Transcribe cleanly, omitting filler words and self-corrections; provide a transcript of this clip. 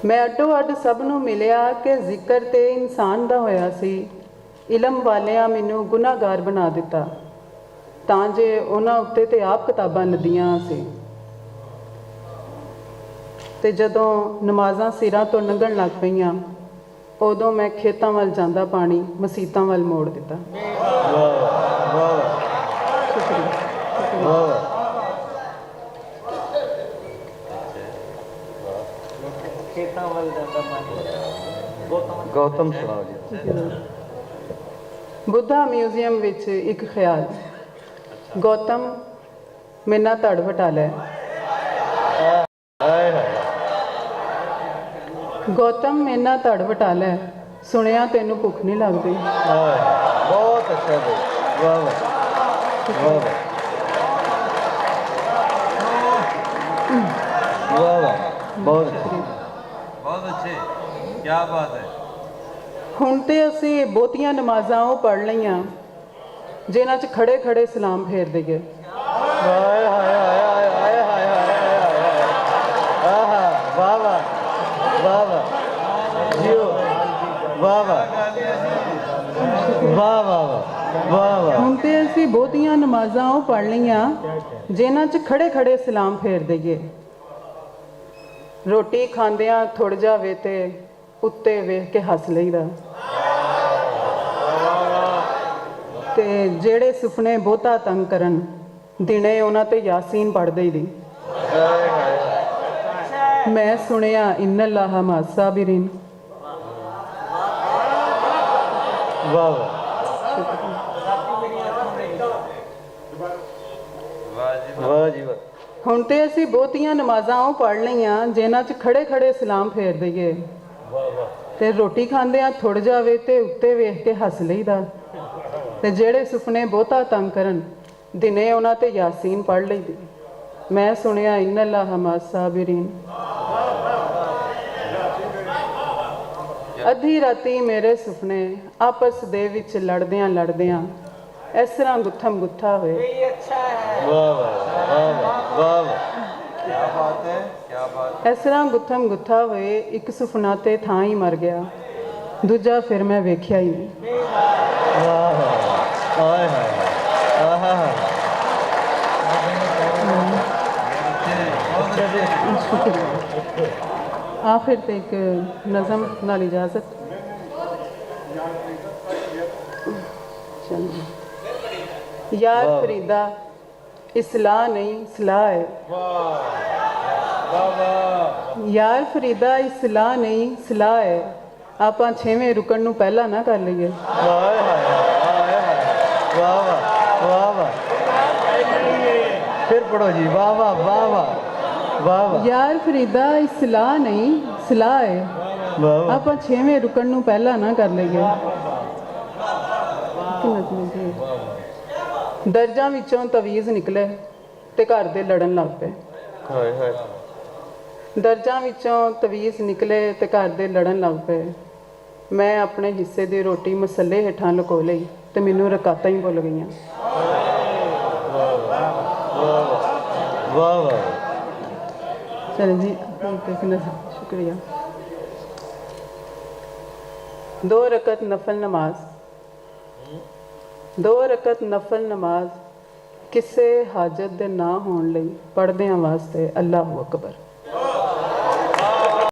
मैं अड्डो अड्ड सब नूं मिलिया कि जिक्र ते इंसान दा होया सी। इलम वालियां मैनू गुनाहगार बना दिता तां जे उन्हां उत्ते ते आप किताबां लदियां सी। ते जदों नमाज़ां सिरां तो लंघण लग पईयां उदों मैं खेतां वल जांदा पानी मसीतां वल मोड़ दिता। गौतम सुनाओ जी। बुद्धा म्यूजियम विच एक ख्याल। गौतम मेना धड़ वटा लै। गौतम मेना धड़ वटा लै, सुनिया तेनू भुख नहीं लगती। बहुत अच्छा भाई, वाह वाह वाह वाह वाह, बहुत अच्छे बहुत अच्छे, क्या बात है। ਹੁਣ ਤੇ ਅਸੀਂ ਬਹੁਤੀਆਂ ਨਮਾਜ਼ਾਂ ਉਹ ਪੜ੍ਹ ਲਈਆਂ ਜਿਨ੍ਹਾਂ 'ਚ ਖੜੇ ਖੜੇ ਸਲਾਮ ਫੇਰ ਦਈਏ। हाय हाय हाय हाय हाय हाय आहा वाह वाह वाह वाह जियो वाह वाह वाह वाह वाह वाह। ਹੁਣ ਤੇ ਅਸੀਂ ਬਹੁਤੀਆਂ ਨਮਾਜ਼ਾਂ ਉਹ ਪੜ੍ਹ ਲਈਆਂ ਜਿਨ੍ਹਾਂ 'ਚ ਖੜੇ ਖੜੇ ਸਲਾਮ ਫੇਰ ਦਈਏ। ਰੋਟੀ ਖਾਂਦਿਆਂ ਥੁੜ ਜਾਵੇ ਤੇ ਉੱਤੇ ਵੇਖ ਕੇ ਹੱਸ ਲਈਦਾ। ਤੇ ਜਿਹੜੇ ਸੁਪਨੇ ਬਹੁਤਾ ਤੰਗ ਕਰਨ ਦਿਨੇ ਉਹਨਾਂ ਤੇ ਯਾਸੀਨ ਪੜ੍ਹ ਦਈਦੀ। ਮੈਂ ਸੁਣਿਆ ਇਨ ਅੱਲਾਹ ਮਾ ਸਾਬਿਰੀਨ। वाह वाह वाह जी वाह। ਹੁਣ ਤੇ ਅਸੀਂ ਬਹੁਤੀਆਂ ਨਮਾਜ਼ਾਂ ਉਹ ਪੜ੍ਹ ਲਈਆਂ ਜਿਨ੍ਹਾਂ 'ਚ ਖੜੇ ਖੜੇ ਸਲਾਮ ਫੇਰ ਦਈਏ। ਤੇ ਰੋਟੀ ਖਾਂਦਿਆਂ ਥੁੜ ਜਾਵੇ ਤੇ ਉੱਤੇ ਵੇਖ ਕੇ ਹੱਸ ਲਈਦਾ। ਤੇ ਜਿਹੜੇ ਸੁਪਨੇ ਬਹੁਤਾ ਤੰਗ ਕਰਨ ਦਿਨੇ ਉਹਨਾਂ ਤੇ ਯਾਸੀਨ ਪੜ੍ਹ ਲਈਦੀ। ਮੈਂ ਸੁਣਿਆ ਇਨ ਅੱਲਾਹ ਮਾ ਸਾਬਿਰੀਨ। ਅੱਧੀ ਰਾਤੀ ਮੇਰੇ ਸੁਪਨੇ ਆਪਸ ਦੇ ਵਿੱਚ ਲੜਦਿਆਂ ਲੜਦਿਆਂ ਇਸ ਤਰ੍ਹਾਂ ਗੁੱਥਮ ਗੁੱਥਾ ਹੋਏ। वाह वाह वाह वाह वाह, क्या बात है, क्या बात। ਇਸ ਤਰ੍ਹਾਂ ਗੁੱਥਮ ਗੁੱਥਾ ਹੋਏ ਇੱਕ ਸੁਪਨਾ ਤੇ ਥਾਂ ਹੀ ਮਰ ਗਿਆ, ਦੂਜਾ ਫਿਰ ਮੈਂ ਵੇਖਿਆ ਹੀ ਨਹੀਂ। वाह वाह हाय हाय आहा आखिर ते एक नज़म नाल इजाजत। यार फरीदा इस्लाह नहीं सलाह है। यार फरीदा इस्लाह नहीं सलाह है। ਆਪਾਂ 6ਵੇਂ ਰੁਕਣ ਨੂੰ ਪਹਿਲਾਂ ਨਾ ਕਰ ਲਈਏ। हाय हाय हाय हाय वाह वाह वाह वाह, फिर पढ़ो जी। वाह वाह वाह वाह वाह वाह यार फरीदा इस्लाह नहीं सलाह है। वाह वाह ਆਪਾਂ 6ਵੇਂ ਰੁਕਣ ਨੂੰ ਪਹਿਲਾਂ ਨਾ ਕਰ ਲਈਏ। ਦਰਜਾਂ ਵਿੱਚੋਂ ਤਵੀਜ਼ ਨਿਕਲੇ ਤੇ ਘਰ ਦੇ ਲੜਨ ਲੱਗ ਪਏ। हाय हाय ਦਰਜਾਂ ਵਿੱਚੋਂ ਤਵੀਜ਼ ਨਿਕਲੇ ਤੇ ਘਰ ਦੇ ਲੜਨ ਲੱਗ ਪਏ। ਮੈਂ ਆਪਣੇ ਹਿੱਸੇ ਦੀ ਰੋਟੀ ਮਸੱਲੇ ਹੇਠਾਂ ਲੁਕੋ ਲਈ ਤੇ ਮੈਨੂੰ ਰਕਾਤਾਂ ਹੀ ਭੁੱਲ ਗਈਆਂ। वाह वाह चलो जी, शुक्रिया। 2 रकत नफल नमाज। 2 रकत नफल नमाज ਕਿਸੇ ਹਾਜਤ ਦੇ ਨਾ ਹੋਣ ਲਈ ਪੜ੍ਹਦਿਆਂ ਵਾਸਤੇ ਅੱਲਾਹੁ ਅਕਬਰ।